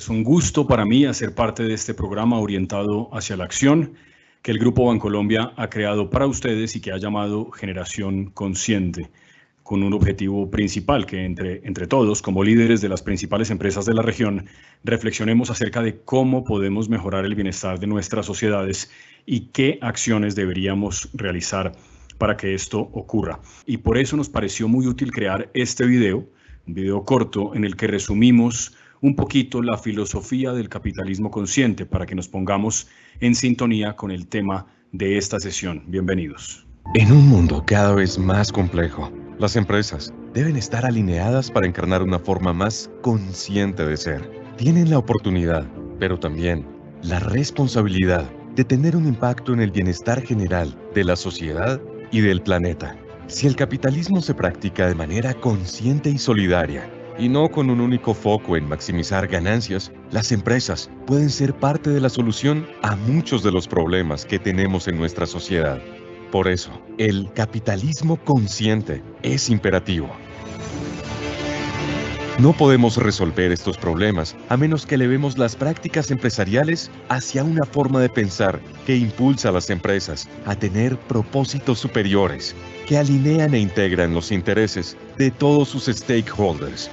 Es un gusto para mí hacer parte de este programa orientado hacia la acción que el Grupo Bancolombia ha creado para ustedes y que ha llamado Generación Consciente, con un objetivo principal que entre todos, como líderes de las principales empresas de la región, reflexionemos acerca de cómo podemos mejorar el bienestar de nuestras sociedades y qué acciones deberíamos realizar para que esto ocurra. Y por eso nos pareció muy útil crear este video, un video corto en el que resumimos un poquito la filosofía del capitalismo consciente para que nos pongamos en sintonía con el tema de esta sesión. Bienvenidos. En un mundo cada vez más complejo, las empresas deben estar alineadas para encarnar una forma más consciente de ser. Tienen la oportunidad, pero también la responsabilidad de tener un impacto en el bienestar general de la sociedad y del planeta. Si el capitalismo se practica de manera consciente y solidaria, y no con un único foco en maximizar ganancias, las empresas pueden ser parte de la solución a muchos de los problemas que tenemos en nuestra sociedad. Por eso, el capitalismo consciente es imperativo. No podemos resolver estos problemas a menos que elevemos las prácticas empresariales hacia una forma de pensar que impulsa a las empresas a tener propósitos superiores, que alinean e integran los intereses de todos sus stakeholders.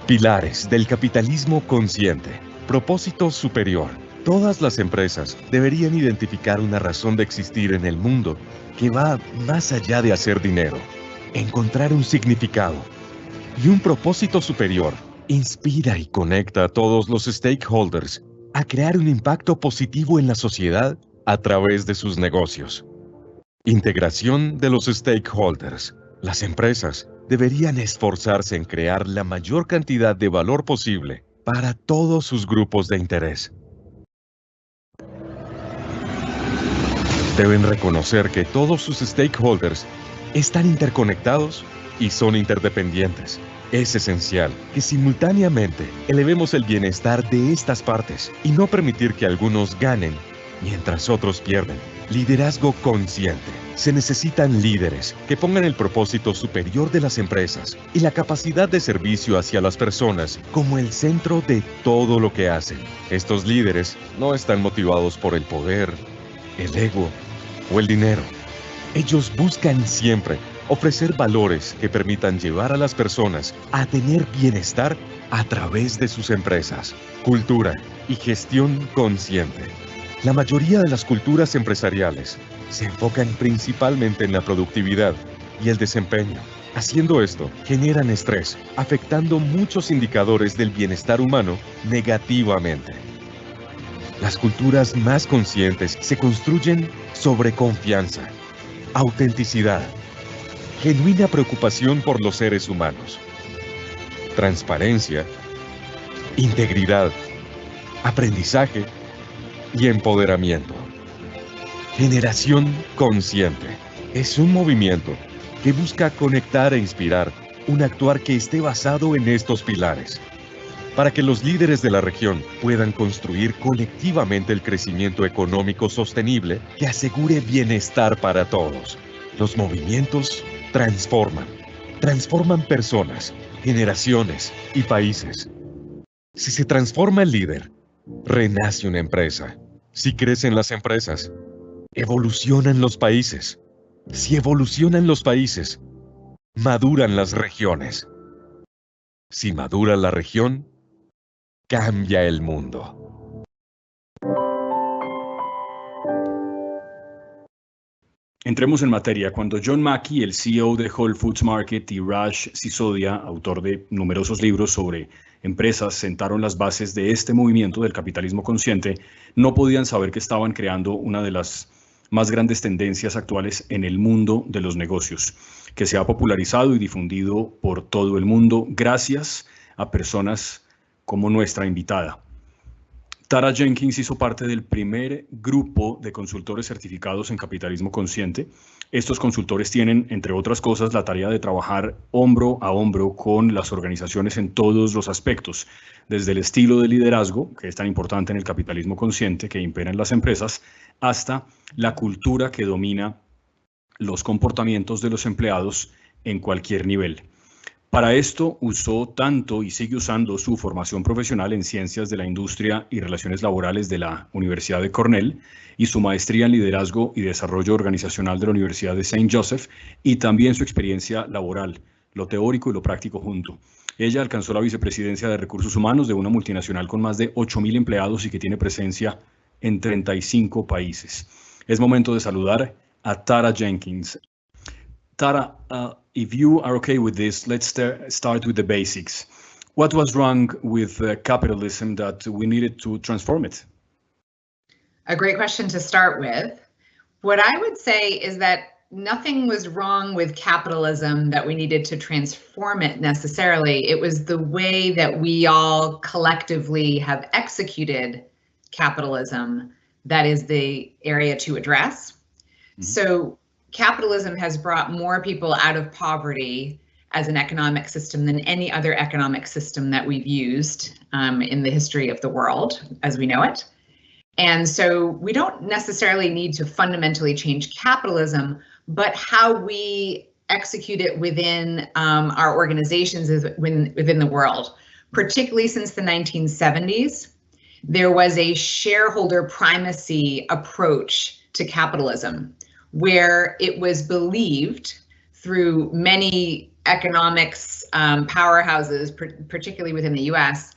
Pilares del capitalismo consciente. Propósito superior. Todas las empresas deberían identificar una razón de existir en el mundo que va más allá de hacer dinero. Encontrar un significado y un propósito superior inspira y conecta a todos los stakeholders a crear un impacto positivo en la sociedad a través de sus negocios. Integración de los stakeholders. Las empresas deberían esforzarse en crear la mayor cantidad de valor posible para todos sus grupos de interés. Deben reconocer que todos sus stakeholders están interconectados y son interdependientes. Es esencial que simultáneamente elevemos el bienestar de estas partes y no permitir que algunos ganen mientras otros pierden. Liderazgo consciente. Se necesitan líderes que pongan el propósito superior de las empresas y la capacidad de servicio hacia las personas como el centro de todo lo que hacen. Estos líderes no están motivados por el poder, el ego o el dinero. Ellos buscan siempre ofrecer valores que permitan llevar a las personas a tener bienestar a través de sus empresas. Cultura y gestión consciente. La mayoría de las culturas empresariales se enfocan principalmente en la productividad y el desempeño. Haciendo esto, generan estrés, afectando muchos indicadores del bienestar humano negativamente. Las culturas más conscientes se construyen sobre confianza, autenticidad, genuina preocupación por los seres humanos, transparencia, integridad, aprendizaje y empoderamiento. Generación Consciente es un movimiento que busca conectar e inspirar un actuar que esté basado en estos pilares, para que los líderes de la región puedan construir colectivamente el crecimiento económico sostenible que asegure bienestar para todos. Los movimientos transforman personas, generaciones y países. Si se transforma el líder, renace una empresa. Si crecen las empresas, evolucionan los países. Si evolucionan los países, maduran las regiones. Si madura la región, cambia el mundo. Entremos en materia. Cuando John Mackey, el CEO de Whole Foods Market, y Raj Sisodia, autor de numerosos libros sobre empresas, sentaron las bases de este movimiento del capitalismo consciente, no podían saber que estaban creando una de las más grandes tendencias actuales en el mundo de los negocios, que se ha popularizado y difundido por todo el mundo gracias a personas como nuestra invitada. Tara Jenkins hizo parte del primer grupo de consultores certificados en capitalismo consciente. Estos consultores tienen, entre otras cosas, la tarea de trabajar hombro a hombro con las organizaciones en todos los aspectos, desde el estilo de liderazgo, que es tan importante en el capitalismo consciente que impera en las empresas, hasta la cultura que domina los comportamientos de los empleados en cualquier nivel. Para esto usó tanto y sigue usando su formación profesional en Ciencias de la Industria y Relaciones Laborales de la Universidad de Cornell y su maestría en Liderazgo y Desarrollo Organizacional de la Universidad de Saint Joseph y también su experiencia laboral, lo teórico y lo práctico junto. Ella alcanzó la vicepresidencia de Recursos Humanos de una multinacional con más de 8,000 empleados y que tiene presencia en 35 países. Es momento de saludar a Tara Jenkins. Tara, if you are okay with this, let's start with the basics. What was wrong with capitalism that we needed to transform it? A great question to start with. What I would say is that nothing was wrong with capitalism that we needed to transform it necessarily. It was the way that we all collectively have executed capitalism that is the area to address. Mm-hmm. So capitalism has brought more people out of poverty as an economic system than any other economic system that we've used in the history of the world as we know it. And so we don't necessarily need to fundamentally change capitalism, but how we execute it within our organizations within the world. Particularly since the 1970s, there was a shareholder primacy approach to capitalism, where it was believed through many economics powerhouses, particularly within the US,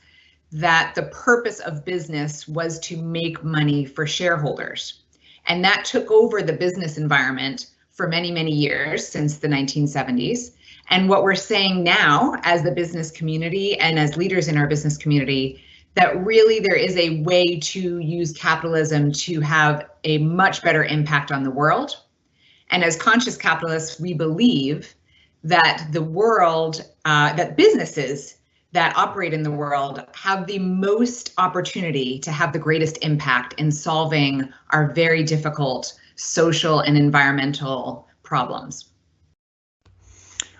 that the purpose of business was to make money for shareholders. And that took over the business environment for many, many years since the 1970s. And what we're saying now as the business community and as leaders in our business community, that really there is a way to use capitalism to have a much better impact on the world. And as conscious capitalists, we believe that the world, that businesses that operate in the world have the most opportunity to have the greatest impact in solving our very difficult social and environmental problems.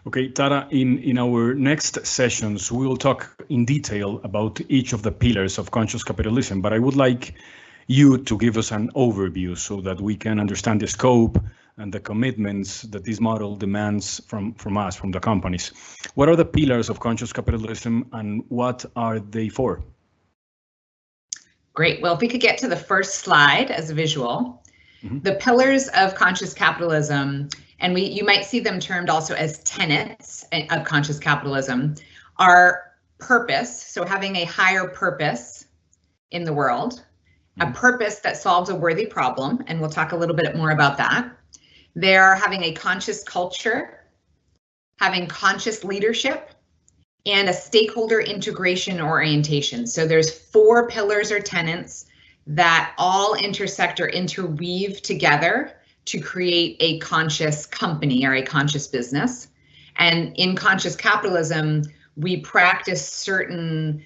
Okay, Tara, in our next sessions, we will talk in detail about each of the pillars of conscious capitalism, but I would like you to give us an overview so that we can understand the scope and the commitments that this model demands from us, from the companies. What are the pillars of conscious capitalism and what are they for? Great. Well, if we could get to the first slide as a visual, the pillars of conscious capitalism, and you might see them termed also as tenets of conscious capitalism, are purpose, so having a higher purpose in the world, a purpose that solves a worthy problem, and we'll talk a little bit more about that. They're having a conscious culture, having conscious leadership, and a stakeholder integration orientation. So there's 4 pillars or tenets that all intersect or interweave together to create a conscious company or a conscious business. And in conscious capitalism, we practice certain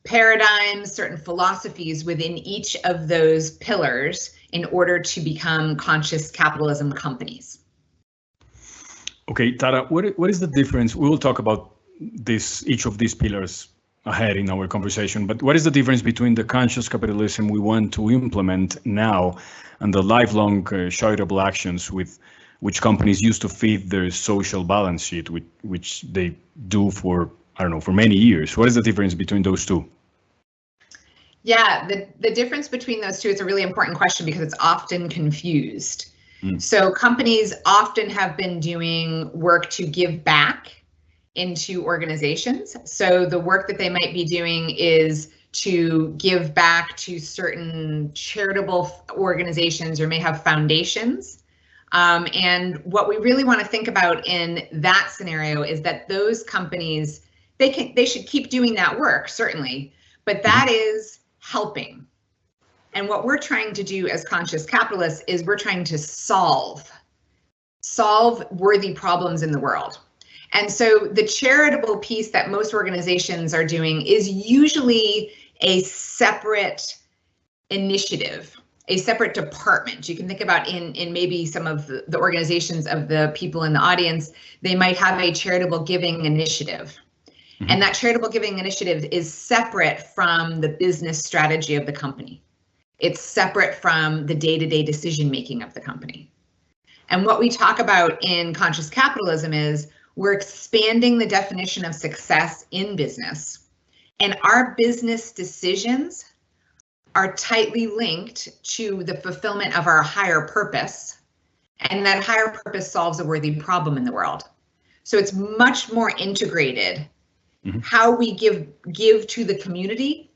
paradigms, certain philosophies within each of those pillars in order to become conscious capitalism companies. Okay, Tara, what is the difference? We will talk about each of these pillars ahead in our conversation, but what is the difference between the conscious capitalism we want to implement now and the lifelong charitable actions with which companies use to feed their social balance sheet, which they do for, I don't know, for many years? What is the difference between those two? Yeah, the difference between those two is a really important question because it's often confused. So companies often have been doing work to give back into organizations. So the work that they might be doing is to give back to certain charitable organizations or may have foundations. And what we really want to think about in that scenario is that those companies, they should keep doing that work, certainly, but that is helping. And what we're trying to do as conscious capitalists is we're trying to solve worthy problems in the world. And so the charitable piece that most organizations are doing is usually a separate initiative, a separate department. You can think about in maybe some of the organizations of the people in the audience, they might have a charitable giving initiative. And that charitable giving initiative is separate from the business strategy of the company. It's separate from the day-to-day decision making of the company. And what we talk about in conscious capitalism is we're expanding the definition of success in business, and our business decisions are tightly linked to the fulfillment of our higher purpose, and that higher purpose solves a worthy problem in the world. So it's much more integrated. How we give to the community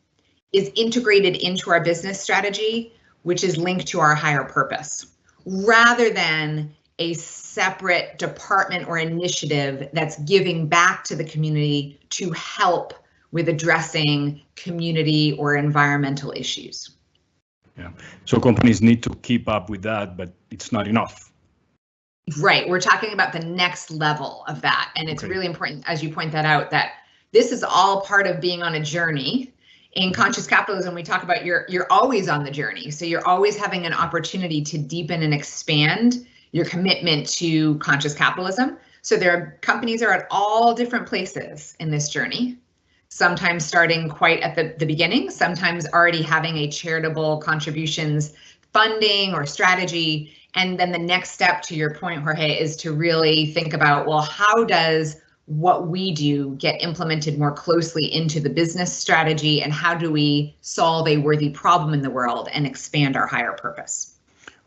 is integrated into our business strategy, which is linked to our higher purpose, rather than a separate department or initiative that's giving back to the community to help with addressing community or environmental issues. Yeah, so companies need to keep up with that, but it's not enough. Right, we're talking about the next level of that, and it's really important, as you point that out, that this is all part of being on a journey. In conscious capitalism, we talk about you're always on the journey. So you're always having an opportunity to deepen and expand your commitment to conscious capitalism. So companies are at all different places in this journey, sometimes starting quite at the beginning, sometimes already having a charitable contributions funding or strategy. And then the next step, to your point, Jorge, is to really think about, well, how does what we do get implemented more closely into the business strategy, and how do we solve a worthy problem in the world and expand our higher purpose?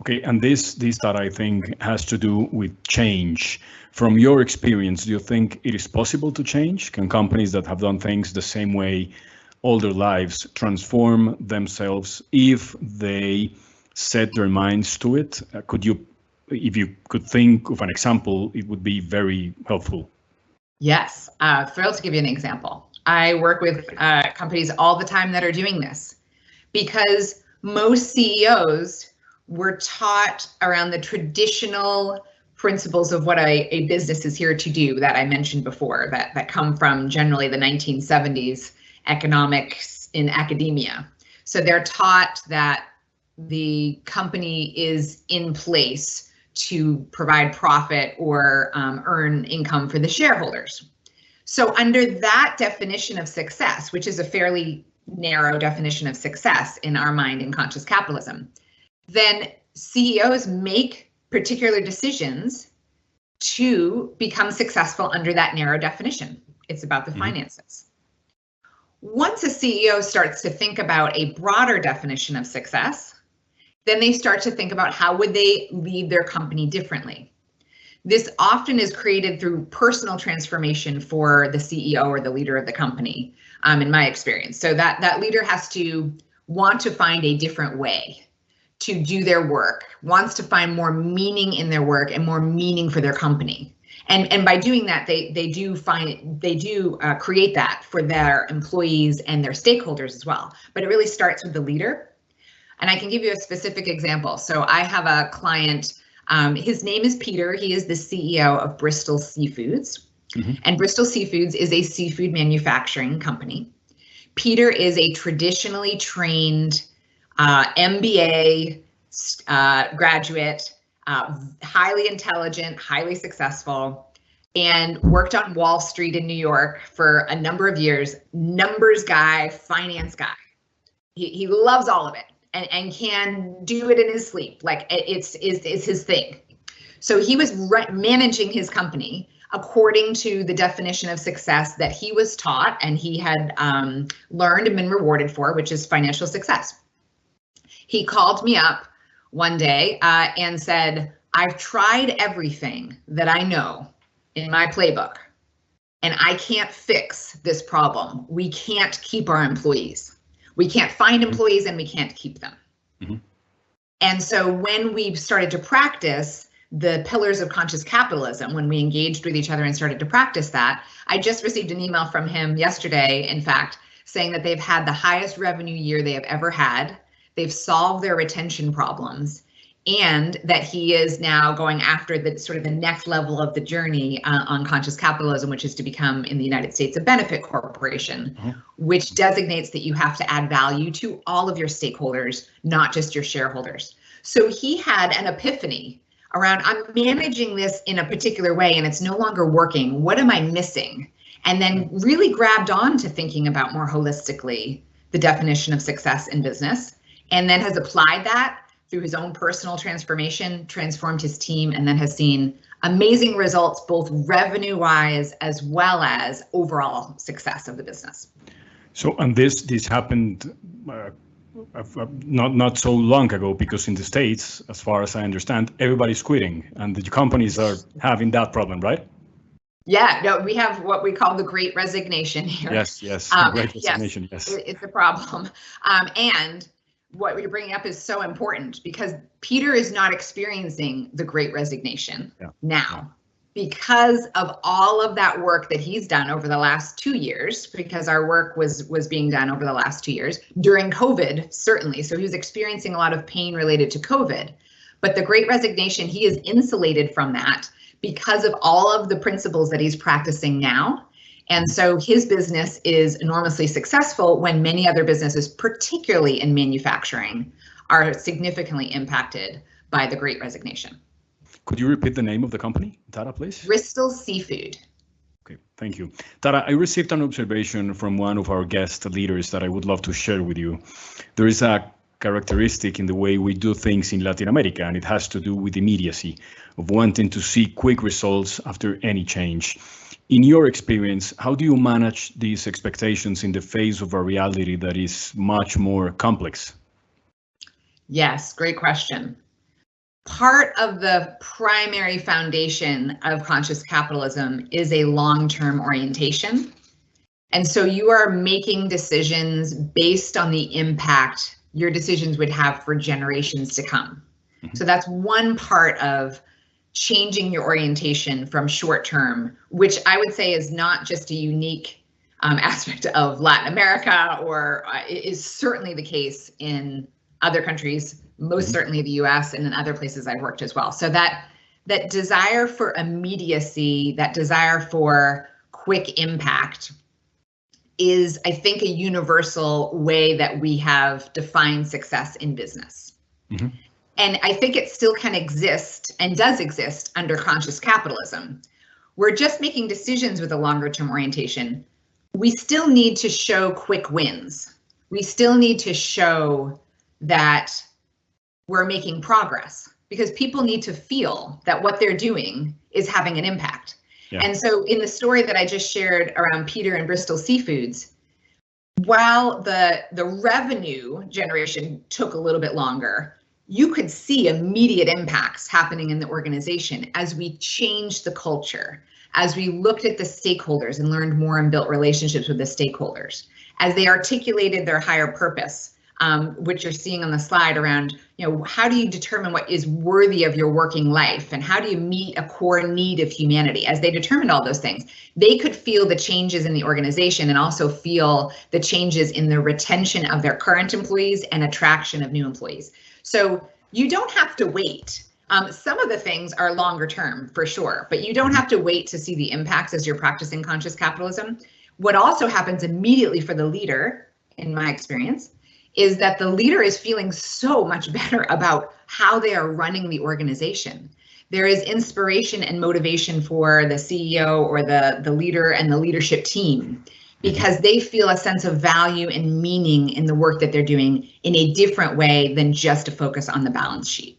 Okay, and this that I think has to do with change. From your experience, do you think it is possible to change? Can companies that have done things the same way all their lives transform themselves if they set their minds to it? If you could think of an example, it would be very helpful. Yes, thrilled to give you an example. I work with companies all the time that are doing this, because most CEOs were taught around the traditional principles of what a business is here to do that I mentioned before, that come from generally the 1970s economics in academia. So they're taught that the company is in place to provide profit or earn income for the shareholders. So under that definition of success, which is a fairly narrow definition of success in our mind in conscious capitalism, then CEOs make particular decisions to become successful under that narrow definition. It's about the finances. Once a CEO starts to think about a broader definition of success, then they start to think about how would they lead their company differently. This often is created through personal transformation for the CEO or the leader of the company, in my experience. So that leader has to want to find a different way to do their work, wants to find more meaning in their work and more meaning for their company. And by doing that, they do create that for their employees and their stakeholders as well. But it really starts with the leader. And I can give you a specific example. So I have a client, his name is Peter. He is the CEO of Bristol Seafoods. And Bristol Seafoods is a seafood manufacturing company. Peter is a traditionally trained MBA graduate, highly intelligent, highly successful, and worked on Wall Street in New York for a number of years. Numbers guy, finance guy. He loves all of it. And can do it in his sleep, like it's his thing. So he was managing his company according to the definition of success that he was taught and he had learned and been rewarded for, which is financial success. He called me up one day and said, I've tried everything that I know in my playbook, and I can't fix this problem. We can't keep our employees. We can't find employees and we can't keep them. And so when we started to practice the pillars of conscious capitalism, when we engaged with each other and started to practice that, I just received an email from him yesterday, in fact, saying that they've had the highest revenue year they have ever had. They've solved their retention problems, and that he is now going after the sort of the next level of the journey on conscious capitalism, which is to become in the United States a benefit corporation, which designates that you have to add value to all of your stakeholders, not just your shareholders. So he had an epiphany around, I'm managing this in a particular way and it's no longer working. What am I missing? And then really grabbed on to thinking about more holistically the definition of success in business, and then has applied that through his own personal transformation, transformed his team, and then has seen amazing results, both revenue-wise as well as overall success of the business. So, and this happened not so long ago, because in the States, as far as I understand, everybody's quitting and the companies are having that problem, right? Yeah, no, we have what we call the Great Resignation here. Yes, Great Resignation, yes. It's a problem. And what you're bringing up is so important, because Peter is not experiencing the Great Resignation now because of all of that work that he's done over the last 2 years, because our work was being done over the last 2 years during COVID, certainly. So he was experiencing a lot of pain related to COVID, but the Great Resignation, he is insulated from that because of all of the principles that he's practicing now. And so his business is enormously successful when many other businesses, particularly in manufacturing, are significantly impacted by the Great Resignation. Could you repeat the name of the company, Tara, please? Bristol Seafood. Okay, thank you. Tara, I received an observation from one of our guest leaders that I would love to share with you. There is a characteristic in the way we do things in Latin America, and it has to do with immediacy, of wanting to see quick results after any change. In your experience, how do you manage these expectations in the face of a reality that is much more complex? Yes, great question. Part of the primary foundation of conscious capitalism is a long-term orientation. And so you are making decisions based on the impact your decisions would have for generations to come. So that's one part of changing your orientation from short term, which I would say is not just a unique aspect of Latin America, or is certainly the case in other countries, most certainly the US, and in other places I've worked as well. So that desire for immediacy, that desire for quick impact, is, I think, a universal way that we have defined success in business. And I think it still can exist and does exist under conscious capitalism. We're just making decisions with a longer term orientation. We still need to show quick wins. We still need to show that we're making progress, because people need to feel that what they're doing is having an impact. And so in the story that I just shared around Peter and Bristol Seafoods, while the revenue generation took a little bit longer, you could see immediate impacts happening in the organization as we changed the culture, as we looked at the stakeholders and learned more and built relationships with the stakeholders, as they articulated their higher purpose, which you're seeing on the slide around, how do you determine what is worthy of your working life, and how do you meet a core need of humanity? As they determined all those things, they could feel the changes in the organization and also feel the changes in the retention of their current employees and attraction of new employees. So you don't have to wait. Some of the things are longer term for sure, but you don't have to wait to see the impacts as you're practicing conscious capitalism. What also happens immediately for the leader, in my experience, is that the leader is feeling so much better about how they are running the organization. There is inspiration and motivation for the CEO or the leader and the leadership team, because they feel a sense of value and meaning in the work that they're doing in a different way than just a focus on the balance sheet.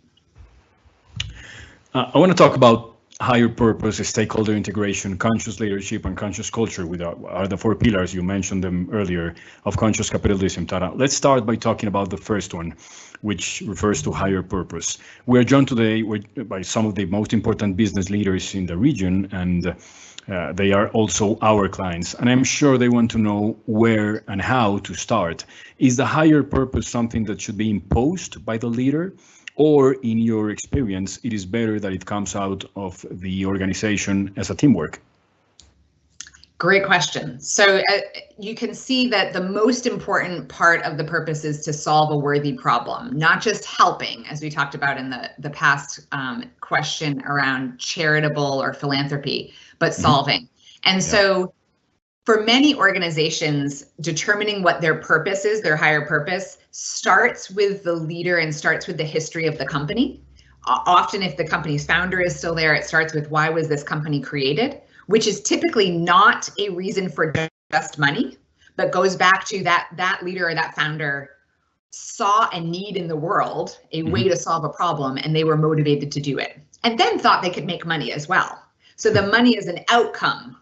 I want to talk about higher purpose, stakeholder integration, conscious leadership, and conscious culture, which are the 4 pillars. You mentioned them earlier of conscious capitalism, Tara. Let's start by talking about the first one, which refers to higher purpose. We are joined today by some of the most important business leaders in the region, and they are also our clients. And I'm sure they want to know where and how to start. Is the higher purpose something that should be imposed by the leader? Or in your experience, it is better that it comes out of the organization as a teamwork? Great question. So you can see that the most important part of the purpose is to solve a worthy problem, not just helping, as we talked about in the past question around charitable or philanthropy, but solving. And so for many organizations, determining what their purpose is, their higher purpose, starts with the leader and starts with the history of the company. Often if the company's founder is still there, it starts with why was this company created, which is typically not a reason for just money, but goes back to that leader or that founder saw a need in the world, a way to solve a problem, and they were motivated to do it. and then thought they could make money as well. So the money is an outcome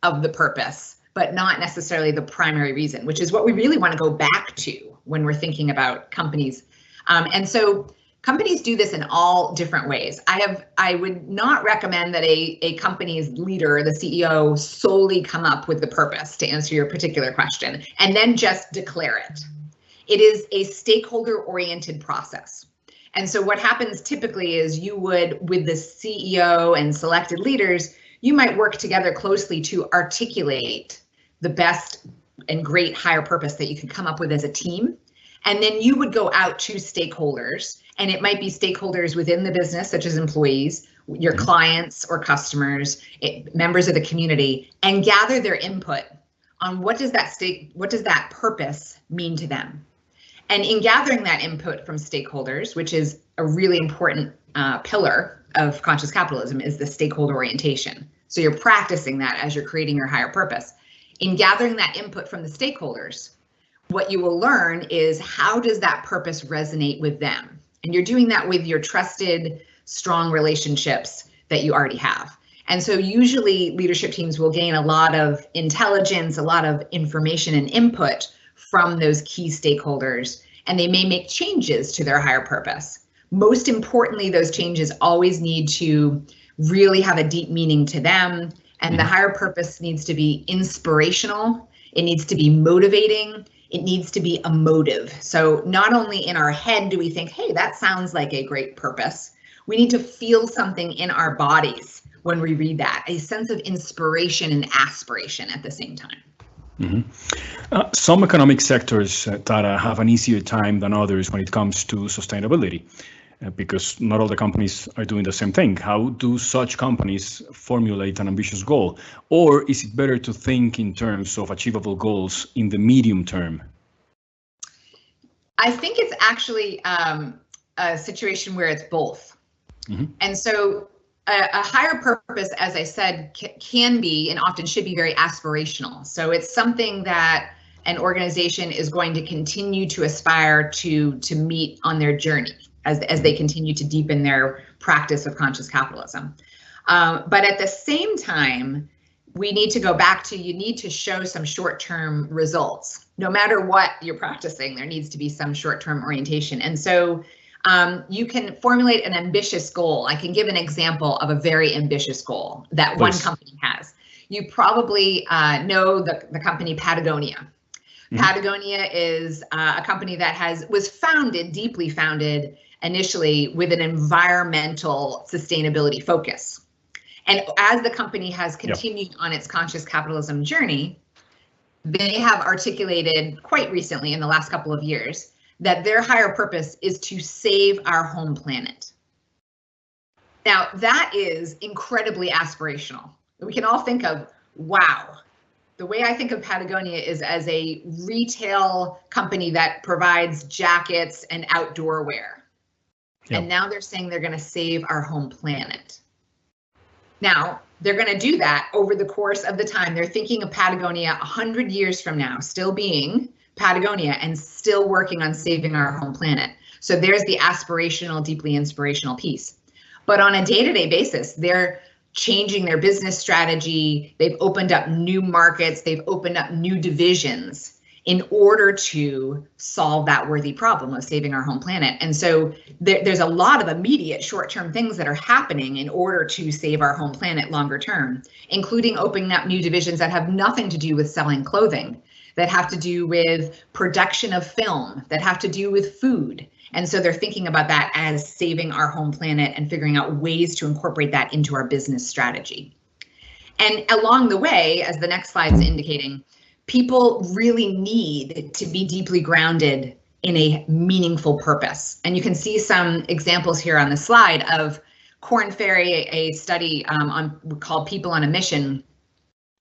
of the purpose, but not necessarily the primary reason, which is what we really want to go back to when we're thinking about companies. And so companies do this in all different ways. I would not recommend that a company's leader, the CEO, solely come up with the purpose, to answer your particular question, and then just declare it. It is a stakeholder-oriented process. And so what happens typically is you would, with the CEO and selected leaders, you might work together closely to articulate the best and great higher purpose that you can come up with as a team. And then you would go out to stakeholders, and it might be stakeholders within the business, such as employees, your clients or customers, members of the community, and gather their input on what does that purpose mean to them. And in gathering that input from stakeholders, which is a really important pillar of conscious capitalism, is the stakeholder orientation. So you're practicing that as you're creating your higher purpose. In gathering that input from the stakeholders, what you will learn is how does that purpose resonate with them? And you're doing that with your trusted, strong relationships that you already have. And so usually leadership teams will gain a lot of intelligence, a lot of information and input from those key stakeholders, and they may make changes to their higher purpose. Most importantly, those changes always need to really have a deep meaning to them, and the higher purpose needs to be inspirational, it needs to be motivating, it needs to be emotive. So not only in our head do we think, hey, that sounds like a great purpose, we need to feel something in our bodies when we read that, a sense of inspiration and aspiration at the same time. Some economic sectors, Tara, have an easier time than others when it comes to sustainability, because not all the companies are doing the same thing. How do such companies formulate an ambitious goal? Or is it better to think in terms of achievable goals in the medium term? I think it's actually a situation where it's both. And so a higher purpose, as I said, can be and often should be very aspirational. So it's something that an organization is going to continue to aspire to meet on their journey as they continue to deepen their practice of conscious capitalism. But at the same time, we need to go back to, you need to show some short-term results. No matter what you're practicing, there needs to be some short-term orientation. And so you can formulate an ambitious goal. I can give an example of a very ambitious goal that one company has. You probably know the company Patagonia. Patagonia is a company that was founded, deeply founded, initially with an environmental sustainability focus. And as the company has continued on its conscious capitalism journey, they have articulated quite recently in the last couple of years that their higher purpose is to save our home planet. Now, that is incredibly aspirational. We can all think of, wow. The way I think of Patagonia is as a retail company that provides jackets and outdoor wear. And now they're saying they're going to save our home planet. Now, they're going to do that over the course of the time. They're thinking of Patagonia 100 years from now, still being Patagonia and still working on saving our home planet. So there's the aspirational, deeply inspirational piece. But on a day-to-day basis, they're changing their business strategy. They've opened up new markets. They've opened up new divisions in order to solve that worthy problem of saving our home planet. And so there's a lot of immediate short-term things that are happening in order to save our home planet longer term, including opening up new divisions that have nothing to do with selling clothing, that have to do with production of film, that have to do with food. And so they're thinking about that as saving our home planet and figuring out ways to incorporate that into our business strategy. And along the way, as the next slide is indicating, people really need to be deeply grounded in a meaningful purpose. And you can see some examples here on the slide of Korn Ferry, a study called People on a Mission.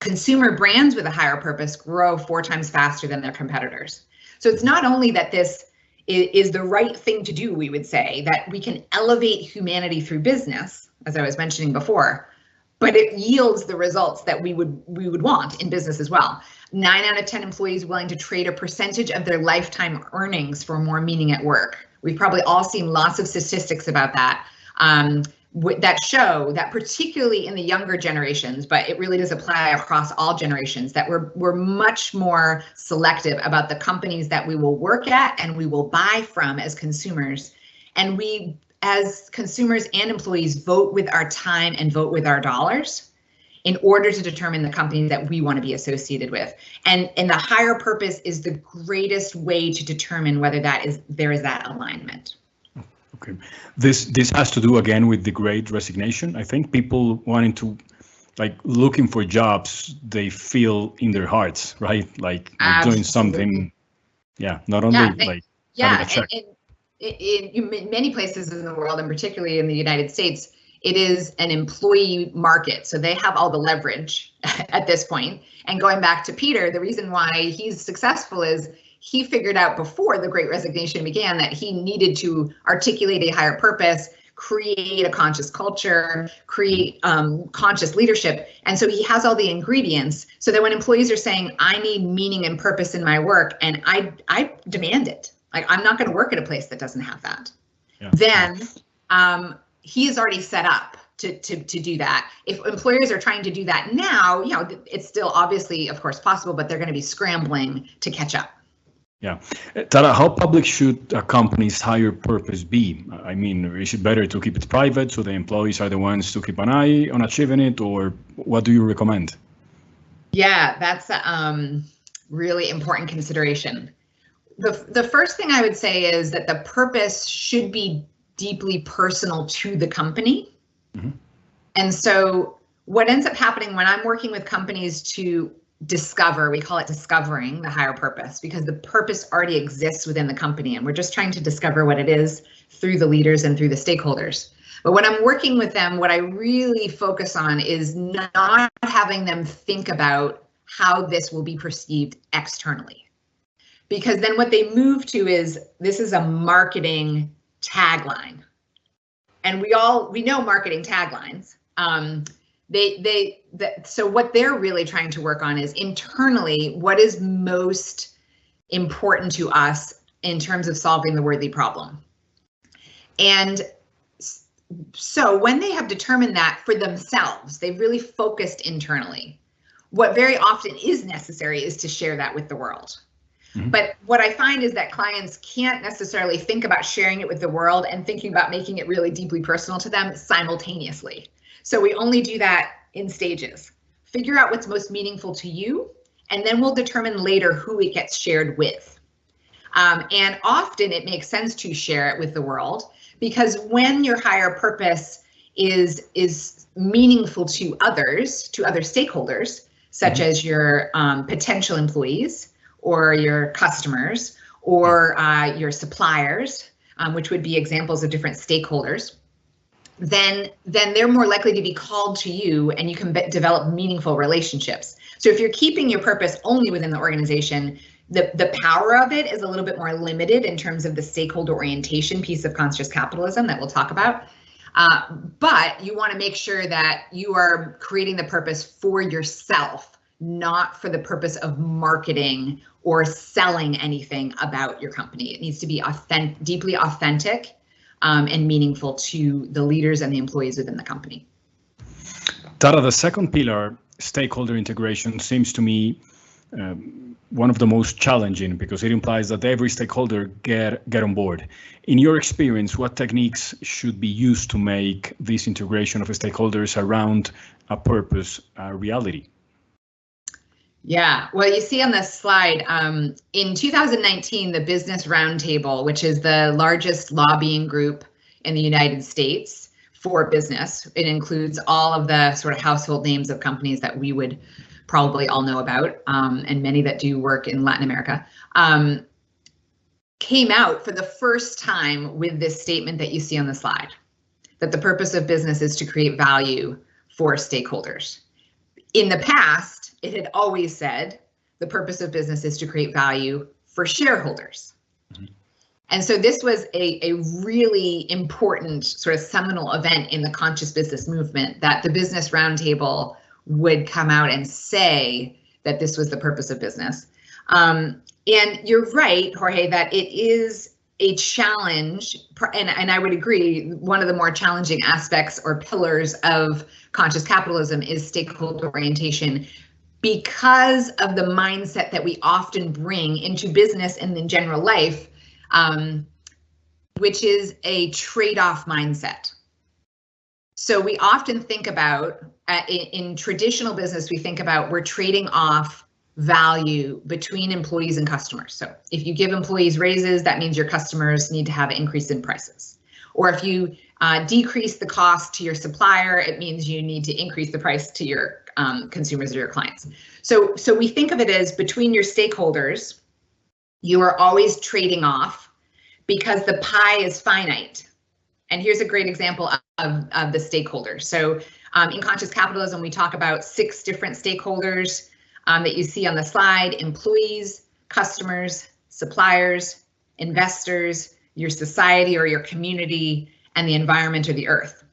Consumer brands with a higher purpose grow 4 times faster than their competitors. So it's not only that this is the right thing to do, we would say, that we can elevate humanity through business, as I was mentioning before, but it yields the results that we would want in business as well. 9 out of 10 employees willing to trade a percentage of their lifetime earnings for more meaning at work. We've probably all seen lots of statistics about that. that show that, particularly in the younger generations, but it really does apply across all generations, that we're much more selective about the companies that we will work at and we will buy from as consumers. And we, as consumers and employees, vote with our time and vote with our dollars in order to determine the companies that we want to be associated with. And the higher purpose is the greatest way to determine whether there is that alignment. Okay, this has to do again with the Great Resignation. I think people wanting to, like, looking for jobs they feel in their hearts, right? Like doing something, not only having a check. In many places in the world, and particularly in the United States, it is an employee market. So they have all the leverage at this point. And going back to Peter, the reason why he's successful is he figured out before the Great Resignation began that he needed to articulate a higher purpose, create a conscious culture, create conscious leadership. And so he has all the ingredients so that when employees are saying, I need meaning and purpose in my work, and I demand it, like, I'm not going to work at a place that doesn't have that, then he is already set up to do that. If employers are trying to do that now, it's still obviously, of course, possible, but they're going to be scrambling to catch up. Yeah. Tara, how public should a company's higher purpose be? I mean, is it better to keep it private so the employees are the ones to keep an eye on achieving it, or what do you recommend? Yeah, that's a really important consideration. The first thing I would say is that the purpose should be deeply personal to the company. Mm-hmm. And so what ends up happening when I'm working with companies to discover, we call it discovering the higher purpose, because the purpose already exists within the company and we're just trying to discover what it is through the leaders and through the stakeholders. But when I'm working with them, what I really focus on is not having them think about how this will be perceived externally. Because then what they move to is, this is a marketing tagline. And we know marketing taglines. So what they're really trying to work on is internally, what is most important to us in terms of solving the worthy problem. And so when they have determined that for themselves, they've really focused internally. What very often is necessary is to share that with the world. Mm-hmm. But what I find is that clients can't necessarily think about sharing it with the world and thinking about making it really deeply personal to them simultaneously. So we only do that in stages. Figure out what's most meaningful to you, and then we'll determine later who it gets shared with. And often it makes sense to share it with the world, because when your higher purpose is meaningful to others, to other stakeholders, such as your potential employees or your customers or your suppliers, which would be examples of different stakeholders, then they're more likely to be called to you and you can develop meaningful relationships. So if you're keeping your purpose only within the organization, the power of it is a little bit more limited in terms of the stakeholder orientation piece of conscious capitalism that we'll talk about. But you want to make sure that you are creating the purpose for yourself, not for the purpose of marketing or selling anything about your company. It needs to be deeply authentic and meaningful to the leaders and the employees within the company. Tara, the second pillar, stakeholder integration, seems to me one of the most challenging, because it implies that every stakeholder get on board. In your experience, what techniques should be used to make this integration of stakeholders around a purpose a reality? Yeah, well, you see on this slide, in 2019, the Business Roundtable, which is the largest lobbying group in the United States for business, it includes all of the sort of household names of companies that we would probably all know about, and many that do work in Latin America, came out for the first time with this statement that you see on the slide, that the purpose of business is to create value for stakeholders. In the past, it had always said the purpose of business is to create value for shareholders. Mm-hmm. And so this was a really important sort of seminal event in the conscious business movement, that the Business Roundtable would come out and say that this was the purpose of business. And you're right, Jorge, that it is a challenge, and I would agree, one of the more challenging aspects or pillars of conscious capitalism is stakeholder orientation, because of the mindset that we often bring into business and in general life, which is a trade-off mindset. So we often think about, in traditional business, we think about we're trading off value between employees and customers. So if you give employees raises, that means your customers need to have an increase in prices. Or if you decrease the cost to your supplier, it means you need to increase the price to your consumers or your clients. So we think of it as between your stakeholders, you are always trading off because the pie is finite. And here's a great example of the stakeholders. So in conscious capitalism, we talk about 6 different stakeholders that you see on the slide: employees, customers, suppliers, investors, your society or your community, and the environment or the earth.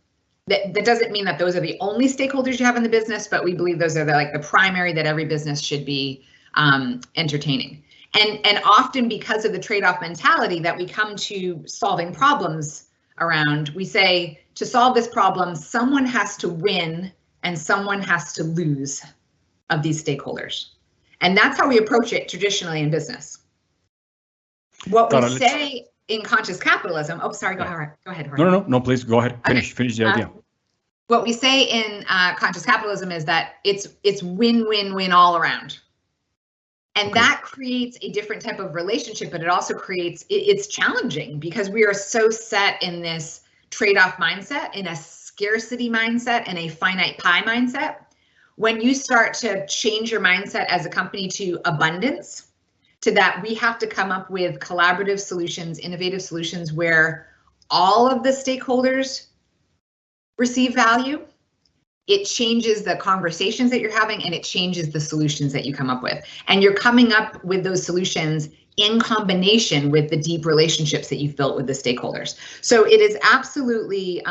That doesn't mean that those are the only stakeholders you have in the business, but we believe those are the primary that every business should be entertaining. And often, because of the trade-off mentality that we come to solving problems around, we say, to solve this problem, someone has to win and someone has to lose of these stakeholders. And that's how we approach it traditionally in business. What we say in conscious capitalism, oh, sorry, go ahead. Jorge. No, please go ahead. Finish the idea. What we say in conscious capitalism is that it's win-win-win all around. And that creates a different type of relationship, but it also creates, it's challenging because we are so set in this trade-off mindset, in a scarcity mindset, and a finite pie mindset. When you start to change your mindset as a company to abundance, to that we have to come up with collaborative solutions, innovative solutions where all of the stakeholders receive value, it changes the conversations that you're having and it changes the solutions that you come up with. And you're coming up with those solutions in combination with the deep relationships that you've built with the stakeholders. So it is absolutely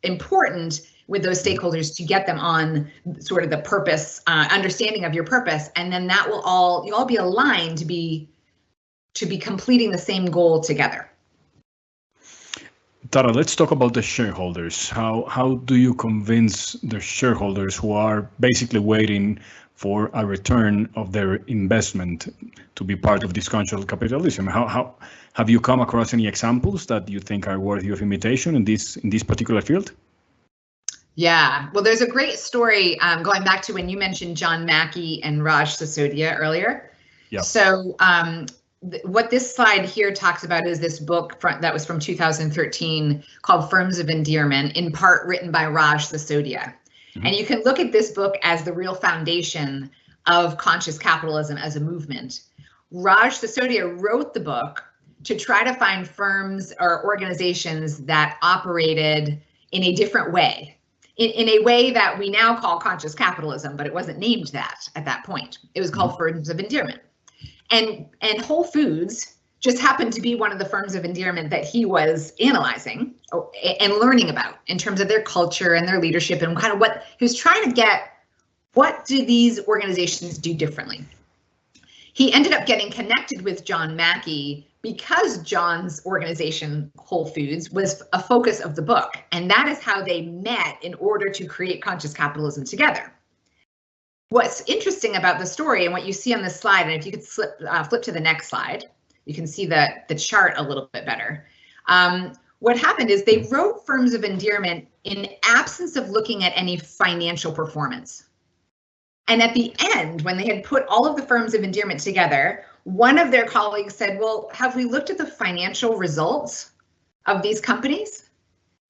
important with those stakeholders to get them on sort of the purpose, understanding of your purpose, and then that will you'll all be aligned to be completing the same goal together. Tara, let's talk about the shareholders. How do you convince the shareholders who are basically waiting for a return of their investment to be part of this conscious capitalism? How have you come across any examples that you think are worthy of imitation in this particular field? Yeah, well, there's a great story going back to when you mentioned John Mackey and Raj Sisodia earlier. Yeah. So what this slide here talks about is this book that was from 2013 called Firms of Endearment, in part written by Raj Sisodia. Mm-hmm. And you can look at this book as the real foundation of conscious capitalism as a movement. Raj Sisodia wrote the book to try to find firms or organizations that operated in a different way. In a way that we now call conscious capitalism, but it wasn't named that at that point. It was called Firms of Endearment. And Whole Foods just happened to be one of the firms of endearment that he was analyzing and learning about in terms of their culture and their leadership and kind of what he was trying to get. What do these organizations do differently? He ended up getting connected with John Mackey because John's organization, Whole Foods, was a focus of the book. And that is how they met in order to create conscious capitalism together. What's interesting about the story and what you see on this slide, and if you could flip to the next slide, you can see the chart a little bit better. What happened is they wrote Firms of Endearment in absence of looking at any financial performance. And at the end, when they had put all of the Firms of Endearment together, one of their colleagues said, well, have we looked at the financial results of these companies?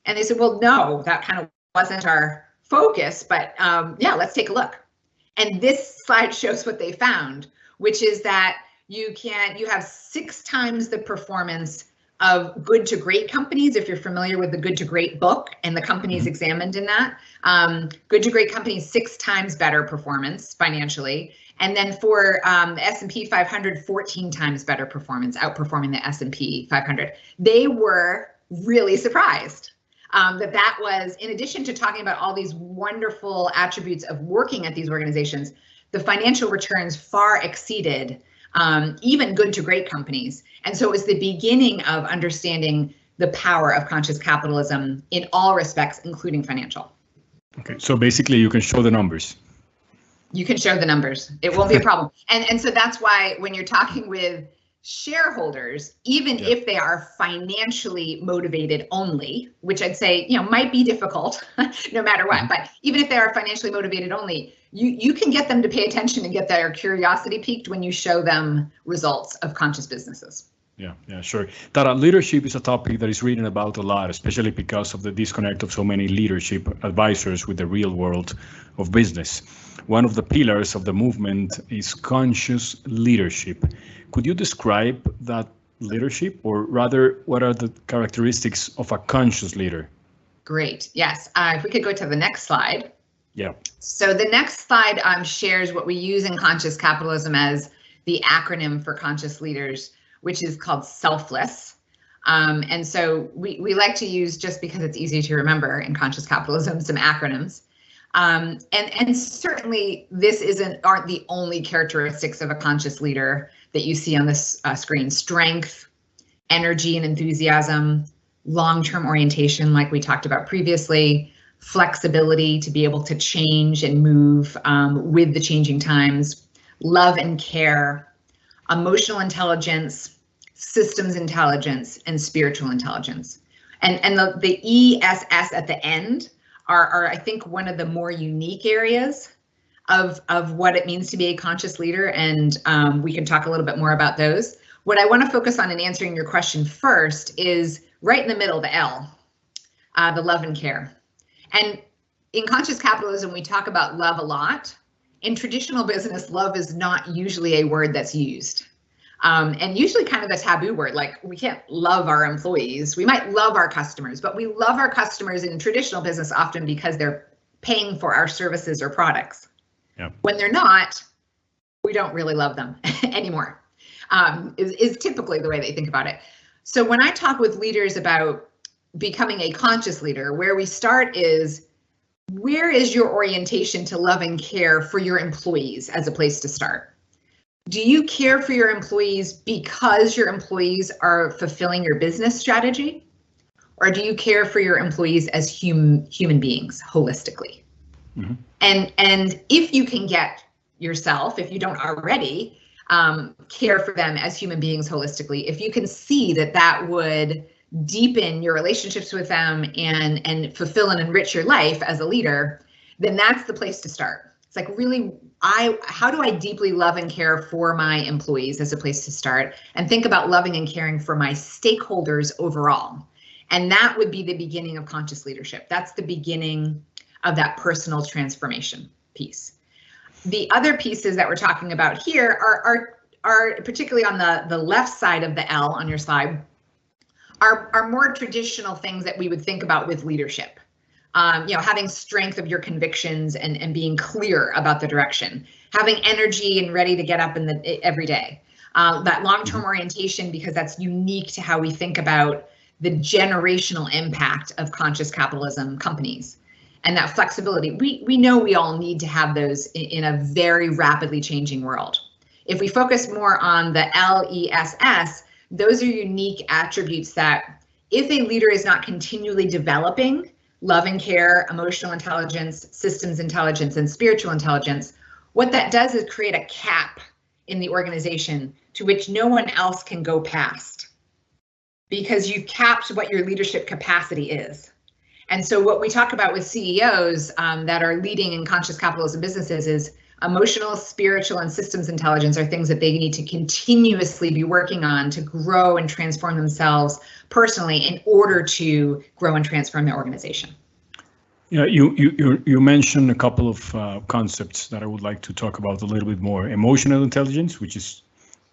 And they said, well, no, that kind of wasn't our focus, but yeah, let's take a look. And this slide shows what they found, which is that you have 6 times the performance of good to great companies, if you're familiar with the Good to Great book and the companies examined in that. Good to great companies, 6 times better performance financially. And then for the S&P 500, 14 times better performance, outperforming the S&P 500. They were really surprised that was, in addition to talking about all these wonderful attributes of working at these organizations, the financial returns far exceeded even good to great companies. And so it was the beginning of understanding the power of conscious capitalism in all respects, including financial. Okay, so basically you can show the numbers. You can show the numbers. It won't be a problem. And so that's why when you're talking with shareholders, even if they are financially motivated only, which I'd say, might be difficult no matter what, but even if they are financially motivated only, you can get them to pay attention and get their curiosity piqued when you show them results of conscious businesses. Yeah, sure. Tara, leadership is a topic that is written about a lot, especially because of the disconnect of so many leadership advisors with the real world of business. One of the pillars of the movement is conscious leadership. Could you describe that leadership, or rather, what are the characteristics of a conscious leader? Great. Yes. If we could go to the next slide. Yeah. So the next slide shares what we use in conscious capitalism as the acronym for conscious leaders, which is called selfless. And so we like to use, just because it's easy to remember in conscious capitalism, some acronyms. And certainly this aren't the only characteristics of a conscious leader that you see on this screen. Strength, energy and enthusiasm, long-term orientation, like we talked about previously, flexibility to be able to change and move with the changing times, love and care, emotional intelligence, systems intelligence, and spiritual intelligence. And the ESS at the end are I think one of the more unique areas of what it means to be a conscious leader, and we can talk a little bit more about those. What I want to focus on in answering your question first is right in the middle, the L, the love and care. And in conscious capitalism, we talk about love a lot. In traditional business, love is not usually a word that's used. And usually kind of a taboo word, like we can't love our employees. We might love our customers, but we love our customers in traditional business often because they're paying for our services or products. Yeah. When they're not, we don't really love them anymore, is typically the way they think about it. So when I talk with leaders about becoming a conscious leader, where we start is, where is your orientation to love and care for your employees as a place to start? Do you care for your employees because your employees are fulfilling your business strategy? Or do you care for your employees as human beings holistically? Mm-hmm. And if you can get yourself, if you don't already, care for them as human beings holistically, if you can see that would deepen your relationships with them and fulfill and enrich your life as a leader, then that's the place to start. It's like, really, how do I deeply love and care for my employees as a place to start, and think about loving and caring for my stakeholders overall. And that would be the beginning of conscious leadership. That's the beginning of that personal transformation piece. The other pieces that we're talking about here are particularly on the left side of the L on your slide, are more traditional things that we would think about with leadership. Having strength of your convictions and being clear about the direction, having energy and ready to get up every day. That long-term orientation, because that's unique to how we think about the generational impact of conscious capitalism companies. And that flexibility, we know we all need to have those in a very rapidly changing world. If we focus more on the LESS, those are unique attributes that if a leader is not continually developing love and care, emotional intelligence, systems intelligence, and spiritual intelligence, what that does is create a cap in the organization to which no one else can go past, because you've capped what your leadership capacity is. And so what we talk about with CEOs that are leading in conscious capitalism businesses is emotional, spiritual, and systems intelligence are things that they need to continuously be working on to grow and transform themselves personally in order to grow and transform their organization. Yeah, you mentioned a couple of concepts that I would like to talk about a little bit more. Emotional intelligence, which is,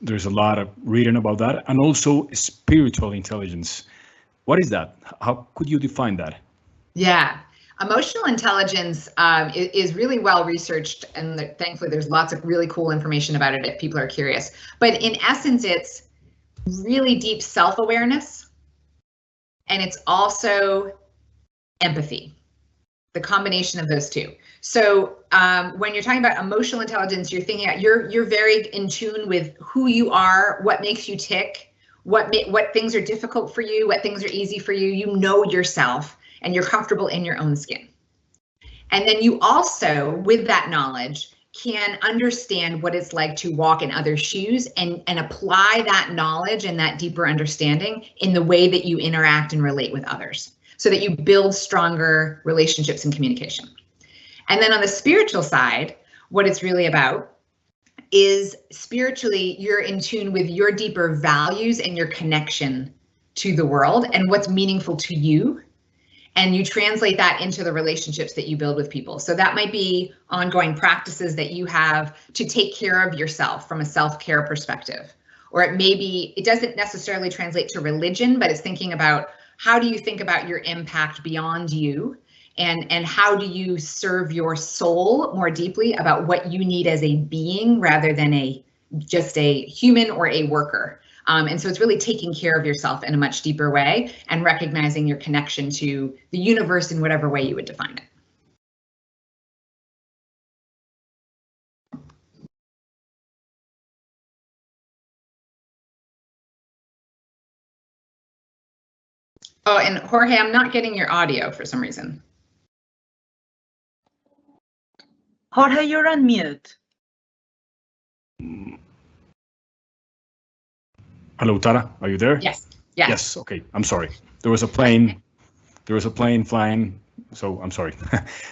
there's a lot of reading about that, and also spiritual intelligence. What is that? How could you define that? Yeah. Emotional intelligence is really well researched, and thankfully there's lots of really cool information about it if people are curious. But in essence, it's really deep self-awareness, and it's also empathy, the combination of those two. So when you're talking about emotional intelligence, you're thinking about, you're very in tune with who you are, what makes you tick, what things are difficult for you, what things are easy for you. You know yourself and you're comfortable in your own skin. And then you also, with that knowledge, can understand what it's like to walk in others' shoes and apply that knowledge and that deeper understanding in the way that you interact and relate with others, so that you build stronger relationships and communication. And then on the spiritual side, what it's really about is spiritually, you're in tune with your deeper values and your connection to the world and what's meaningful to you. And you translate that into the relationships that you build with people. So that might be ongoing practices that you have to take care of yourself from a self-care perspective. Or it may be, it doesn't necessarily translate to religion, but it's thinking about how do you think about your impact beyond you, and how do you serve your soul more deeply about what you need as a being rather than just a human or a worker. And so it's really taking care of yourself in a much deeper way and recognizing your connection to the universe in whatever way you would define it. Oh, and Jorge, I'm not getting your audio for some reason. Jorge, you're on mute. Hello, Tara, are you there? Yes. Yes. Yes. Okay. I'm sorry. There was a plane flying, so I'm sorry.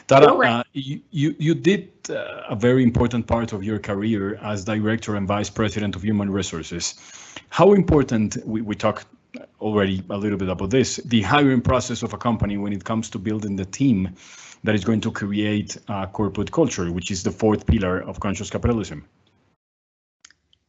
Tara, you did a very important part of your career as director and vice president of human resources. How important, we talked already a little bit about this, the hiring process of a company when it comes to building the team that is going to create a corporate culture, which is the fourth pillar of conscious capitalism?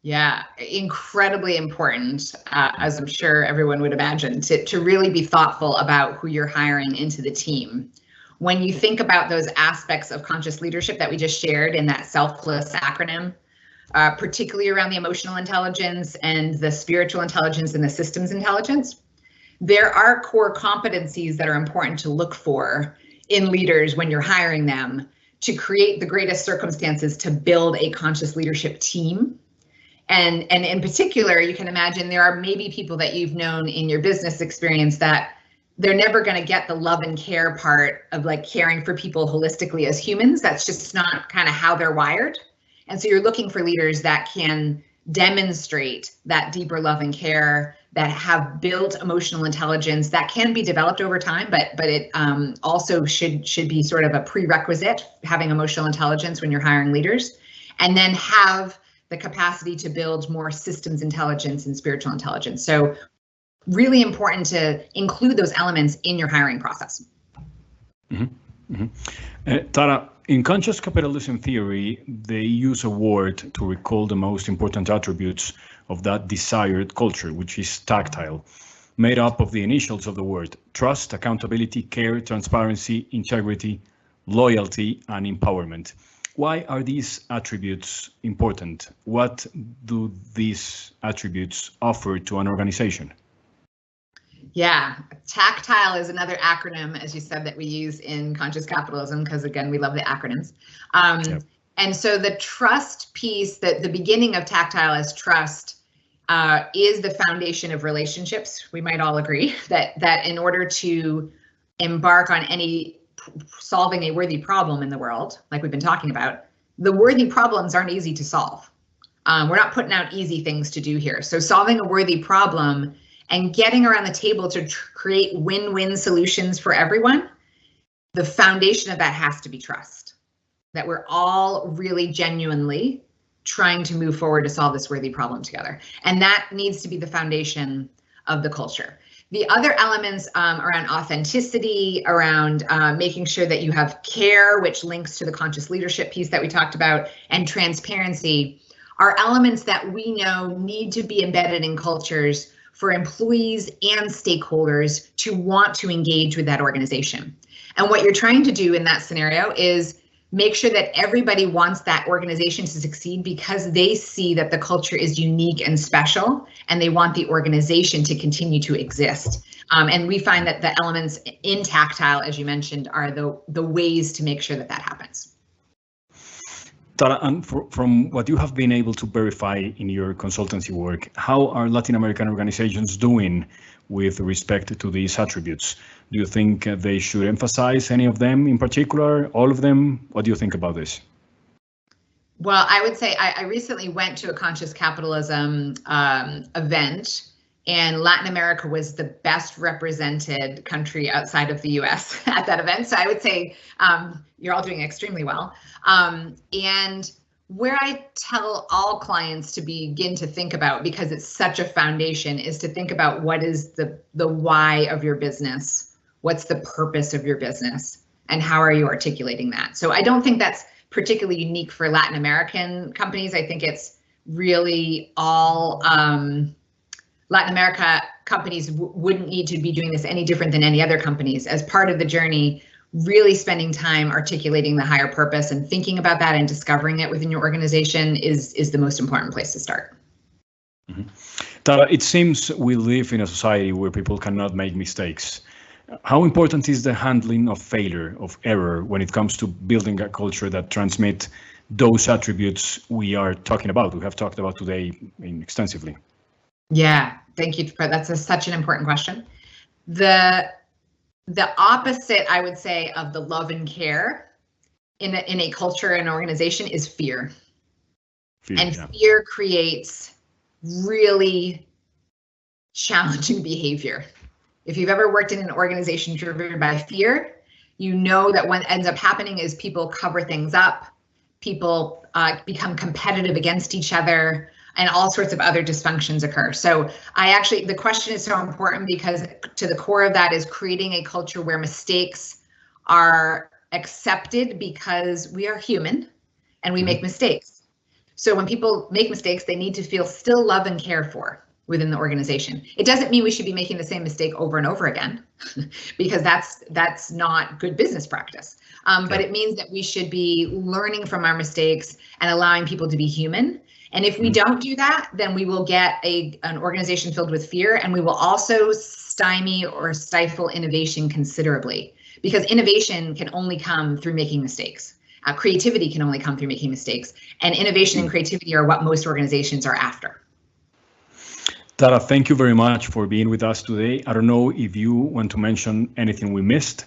Yeah, incredibly important, as I'm sure everyone would imagine, to really be thoughtful about who you're hiring into the team. When you think about those aspects of conscious leadership that we just shared in that selfless acronym, particularly around the emotional intelligence and the spiritual intelligence and the systems intelligence, there are core competencies that are important to look for in leaders when you're hiring them to create the greatest circumstances to build a conscious leadership team. And in particular, you can imagine there are maybe people that you've known in your business experience that they're never going to get the love and care part of like caring for people holistically as humans. That's just not kind of how they're wired. And so you're looking for leaders that can demonstrate that deeper love and care, that have built emotional intelligence that can be developed over time, but it also should be sort of a prerequisite, having emotional intelligence when you're hiring leaders, and then have the capacity to build more systems intelligence and spiritual intelligence. So really important to include those elements in your hiring process. Mm-hmm. Mm-hmm. Tara, in conscious capitalism theory, they use a word to recall the most important attributes of that desired culture, which is tactile, made up of the initials of the word: trust, accountability, care, transparency, integrity, loyalty, and empowerment. Why are these attributes important? What do these attributes offer to an organization? Yeah, tactile is another acronym, as you said, that we use in conscious capitalism, because again, we love the acronyms. Yep. And so the trust piece, that the beginning of tactile as trust, is the foundation of relationships. We might all agree that in order to embark on any solving a worthy problem in the world, like we've been talking about, the worthy problems aren't easy to solve. We're not putting out easy things to do here. So solving a worthy problem and getting around the table to create win-win solutions for everyone, the foundation of that has to be trust. That we're all really genuinely trying to move forward to solve this worthy problem together. And that needs to be the foundation of the culture. The other elements around authenticity, around making sure that you have care, which links to the conscious leadership piece that we talked about, and transparency, are elements that we know need to be embedded in cultures for employees and stakeholders to want to engage with that organization. And what you're trying to do in that scenario is make sure that everybody wants that organization to succeed because they see that the culture is unique and special, and they want the organization to continue to exist. And we find that the elements in tactile, as you mentioned, are the ways to make sure that that happens. Tara, and from what you have been able to verify in your consultancy work, how are Latin American organizations doing with respect to these attributes? Do you think they should emphasize any of them in particular, all of them? What do you think about this? Well, I would say I recently went to a conscious capitalism event, and Latin America was the best represented country outside of the US at that event. So I would say you're all doing extremely well. And where I tell all clients to begin to think about, because it's such a foundation, is to think about what is the why of your business, what's the purpose of your business, and how are you articulating that? So I don't think that's particularly unique for Latin American companies. I think it's really all Latin America companies wouldn't need to be doing this any different than any other companies. As part of the journey, really spending time articulating the higher purpose and thinking about that and discovering it within your organization is the most important place to start. Mm-hmm. Tara, it seems we live in a society where people cannot make mistakes. How important is the handling of failure, of error, when it comes to building a culture that transmits those attributes we are talking about, we have talked about today extensively? Yeah, thank you. That's such an important question. The opposite, I would say, of the love and care in a culture and organization is fear. Fear creates really challenging behavior. If you've ever worked in an organization driven by fear, you know that what ends up happening is people cover things up, people become competitive against each other, and all sorts of other dysfunctions occur. So the question is so important because to the core of that is creating a culture where mistakes are accepted because we are human and we make mistakes. So when people make mistakes, they need to feel still love and care for within the organization. It doesn't mean we should be making the same mistake over and over again because that's not good business practice. But it means that we should be learning from our mistakes and allowing people to be human. And if we don't do that, then we will get an organization filled with fear, and we will also stymie or stifle innovation considerably, because innovation can only come through making mistakes. Creativity can only come through making mistakes, and innovation and creativity are what most organizations are after. Tara, thank you very much for being with us today. I don't know if you want to mention anything we missed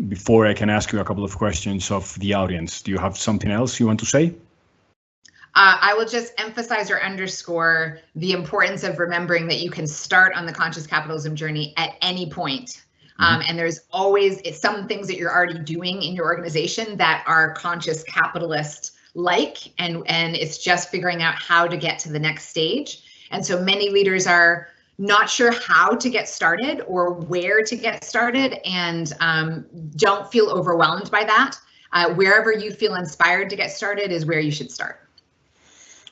before I can ask you a couple of questions of the audience. Do you have something else you want to say? I will just emphasize or underscore the importance of remembering that you can start on the conscious capitalism journey at any point. And there's always some things that you're already doing in your organization that are conscious capitalist like, and it's just figuring out how to get to the next stage. And so many leaders are not sure how to get started or where to get started, and don't feel overwhelmed by that. Wherever you feel inspired to get started is where you should start.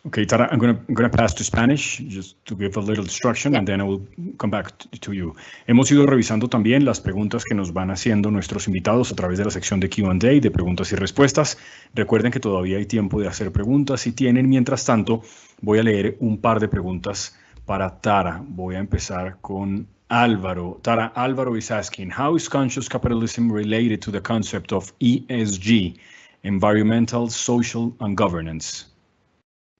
Okay, Tara, I'm gonna pass to Spanish just to give a little instruction, and then I will come back to you. Hemos ido revisando también las preguntas que nos van haciendo nuestros invitados a través de la sección de Q&A, de preguntas y respuestas. Recuerden que todavía hay tiempo de hacer preguntas si tienen. Mientras tanto, voy a leer un par de preguntas para Tara. Voy a empezar con Álvaro. Tara, Álvaro is asking, how is conscious capitalism related to the concept of ESG, environmental, social, and governance?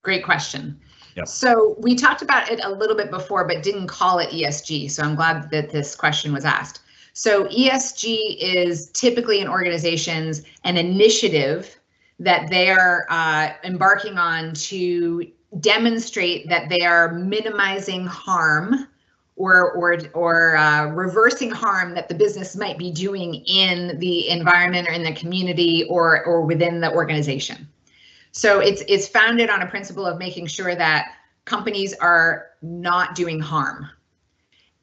Great question. Yep. So we talked about it a little bit before, but didn't call it ESG. So I'm glad that this question was asked. So ESG is typically in organizations an initiative that they are embarking on to demonstrate that they are minimizing harm or reversing harm that the business might be doing in the environment or in the community or within the organization. So it's founded on a principle of making sure that companies are not doing harm.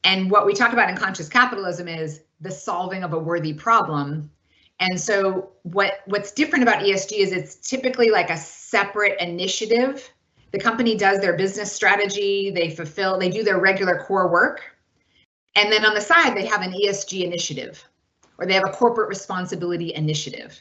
And what we talk about in conscious capitalism is the solving of a worthy problem. And so what's different about ESG is it's typically like a separate initiative. The company does their business strategy, they do their regular core work. And then on the side, they have an ESG initiative, or they have a corporate responsibility initiative.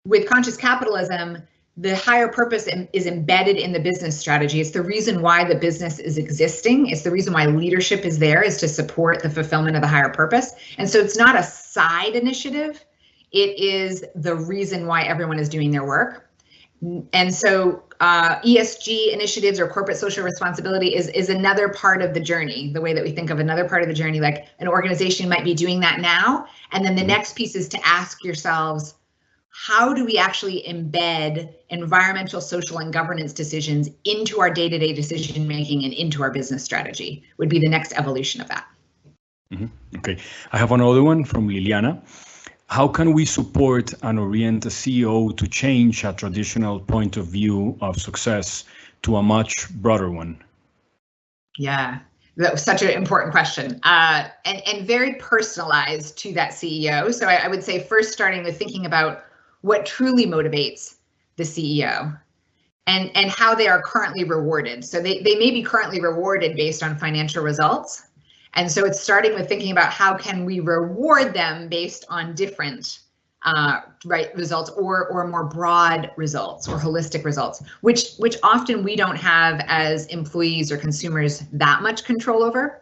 with conscious capitalism, the higher purpose is embedded in the business strategy. It's the reason why the business is existing. It's the reason why leadership is there, is to support the fulfillment of the higher purpose. And so it's not a side initiative. It is the reason why everyone is doing their work. And so ESG initiatives or corporate social responsibility is another part of the journey, the way that we think of another part of the journey, like an organization might be doing that now. And then the next piece is to ask yourselves, how do we actually embed environmental, social, and governance decisions into our day-to-day decision making and into our business strategy would be the next evolution of that. Okay, I have another one from Liliana. How can we support and orient a CEO to change a traditional point of view of success to a much broader one? Yeah, that was such an important question, and very personalized to that CEO. So I would say first starting with thinking about what truly motivates the CEO and how they are currently rewarded. So they may be currently rewarded based on financial results. And so it's starting with thinking about how can we reward them based on different results or more broad results or holistic results, which often we don't have as employees or consumers that much control over.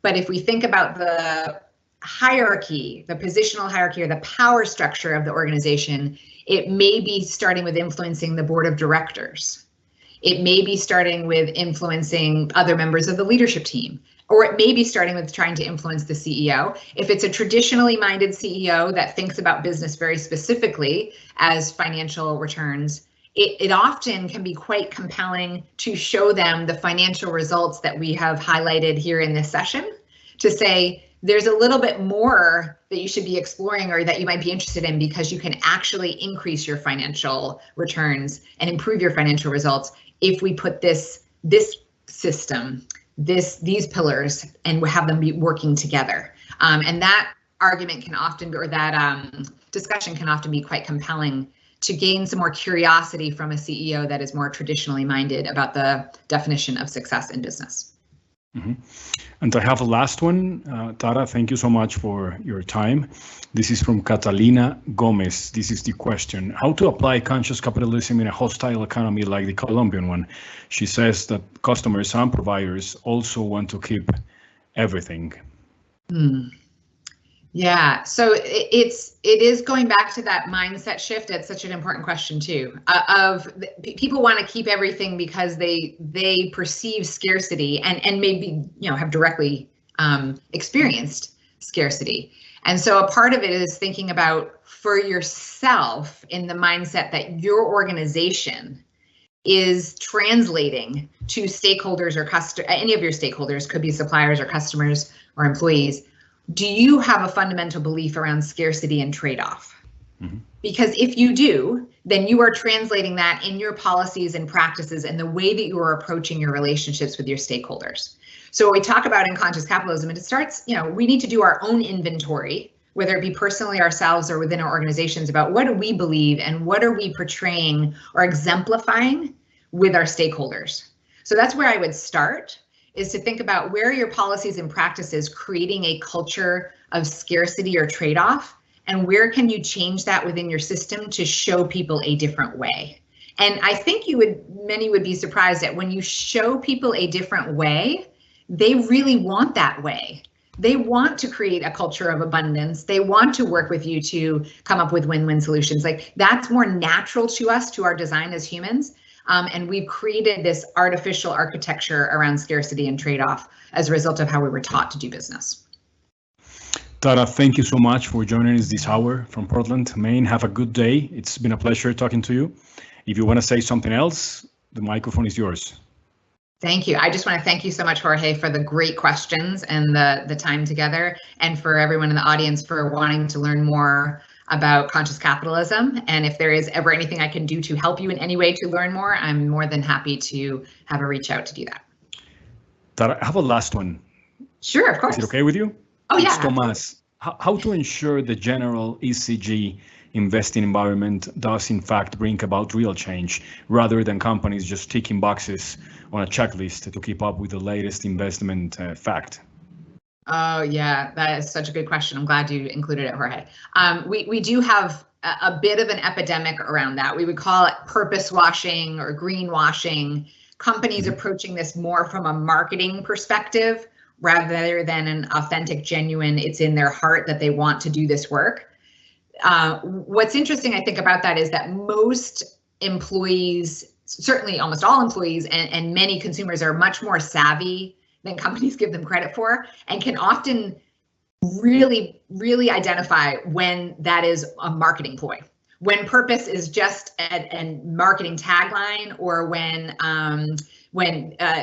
But if we think about the hierarchy, the positional hierarchy or the power structure of the organization, it may be starting with influencing the board of directors. It may be starting with influencing other members of the leadership team, or it may be starting with trying to influence the CEO. If it's a traditionally minded CEO that thinks about business very specifically as financial returns, it often can be quite compelling to show them the financial results that we have highlighted here in this session, to say there's a little bit more that you should be exploring or that you might be interested in, because you can actually increase your financial returns and improve your financial results if we put this system, these pillars, and have them be working together. And that argument can often, or that discussion can often be quite compelling to gain some more curiosity from a CEO that is more traditionally minded about the definition of success in business. Mm-hmm. And I have a last one. Tara, thank you so much for your time. This is from Catalina Gomez. This is the question: how to apply conscious capitalism in a hostile economy like the Colombian one? She says that customers and providers also want to keep everything. Yeah, so it is going back to that mindset shift. That's such an important question too. People want to keep everything because they perceive scarcity and maybe have directly experienced scarcity. And so a part of it is thinking about for yourself in the mindset that your organization is translating to stakeholders or any of your stakeholders, could be suppliers or customers or employees. Do you have a fundamental belief around scarcity and trade-off? Mm-hmm. Because if you do, then you are translating that in your policies and practices and the way that you are approaching your relationships with your stakeholders. So what we talk about in conscious capitalism, and it starts, we need to do our own inventory, whether it be personally ourselves or within our organizations, about what do we believe and what are we portraying or exemplifying with our stakeholders. So that's where I would start, is to think about where are your policies and practices creating a culture of scarcity or trade-off, and where can you change that within your system to show people a different way. And I think many would be surprised that when you show people a different way, they really want that way. They want to create a culture of abundance. They want to work with you to come up with win-win solutions. Like, that's more natural to us, to our design as humans. And we've created this artificial architecture around scarcity and trade-off as a result of how we were taught to do business. Tara, thank you so much for joining us this hour from Portland, Maine. Have a good day. It's been a pleasure talking to you. If you want to say something else, the microphone is yours. Thank you. I just want to thank you so much, Jorge, for the great questions and the time together, and for everyone in the audience for wanting to learn more about conscious capitalism. And if there is ever anything I can do to help you in any way to learn more, I'm more than happy to have a reach out to do that. Tara, I have a last one. Sure, of course. Is it okay with you? Oh, yeah. It's Tomas. How to ensure the general ESG investing environment does in fact bring about real change, rather than companies just ticking boxes on a checklist to keep up with the latest investment fact? Oh, yeah, that is such a good question. I'm glad you included it, Jorge. We do have a bit of an epidemic around that. We would call it purpose washing or greenwashing. Companies approaching this more from a marketing perspective rather than an authentic, genuine, it's in their heart that they want to do this work. What's interesting, I think, about that is that most employees, certainly almost all employees and many consumers, are much more savvy than companies give them credit for, and can often really identify when that is a marketing ploy, when purpose is just a marketing tagline, or when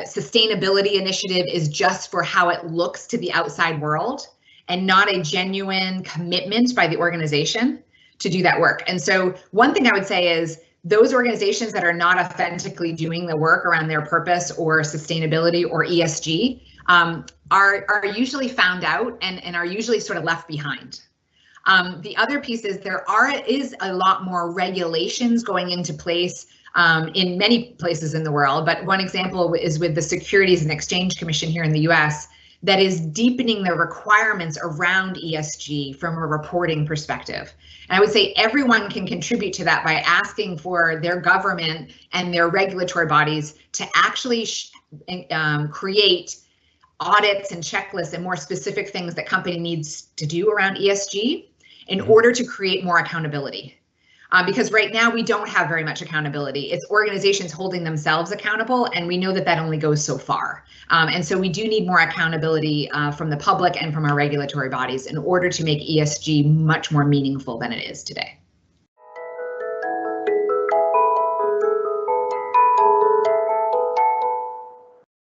sustainability initiative is just for how it looks to the outside world and not a genuine commitment by the organization to do that work. And so one thing I would say is those organizations that are not authentically doing the work around their purpose or sustainability or ESG are usually found out and are usually sort of left behind. The other piece is there is a lot more regulations going into place in many places in the world, but one example is with the Securities and Exchange Commission here in the US that is deepening the requirements around ESG from a reporting perspective. And I would say everyone can contribute to that by asking for their government and their regulatory bodies to actually create audits and checklists and more specific things that company needs to do around ESG in order to create more accountability. Because right now we don't have very much accountability. It's organizations holding themselves accountable, and we know that that only goes so far. And so we do need more accountability from the public and from our regulatory bodies in order to make ESG much more meaningful than it is today.